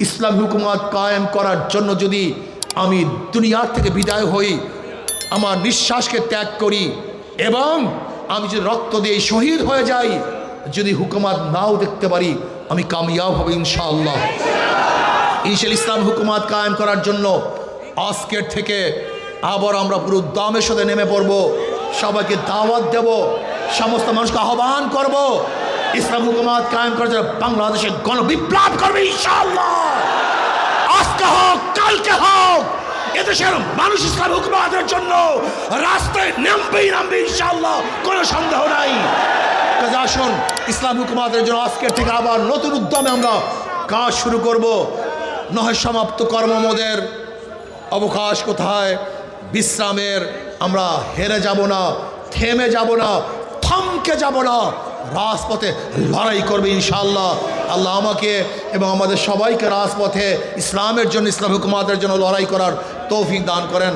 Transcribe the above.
ইসলাম হুকুমত কায়েম করার জন্য যদি আমি দুনিয়ার থেকে বিদায় হই, আমার নিঃশ্বাসকে ত্যাগ করি এবং আমি যদি রক্ত দিয়ে শহীদ হয়ে যাই, যদি হুকুমত নাও দেখতে পারি, আমি কামিয়াব হব ইনশাআল্লাহ। ইসলাম হুকুমত কায়েম করার জন্য আজকের থেকে আবার আমরা পুরো উদ্যমের সাথে নেমে পড়ব, সবাইকে দাওয়াত দেব, সমস্ত মানুষকে আহ্বান করব ইসলাম হুকুমত কায়েম করার জন্য বাংলাদেশে গণবিপ্লব করবে ইনশাআল্লাহ। আজকে হোক কালকে হোক, এদেশের মানুষ ইসলাম হুকুমতের জন্য রাস্তায় নামবে ইনশাআল্লাহ, কোনো সন্দেহ নাই। কাজে আসুন ইসলাম হুকুমতের জন্য আজকের থেকে আবার নতুন উদ্যমে আমরা কাজ শুরু করব। নয় সমাপ্ত কর্মমোদের অবকাশ কোথায়, বিশ্রামের আমরা হেরে যাব না, থেমে যাব না, থমকে যাব না, রাজপথে লড়াই করবে ইনশাআল্লাহ। আল্লাহ আমাকে এবং আমাদের সবাইকে রাজপথে ইসলামের জন্য, ইসলাম হুকুমতের জন্য লড়াই করার তৌফিক দান করেন।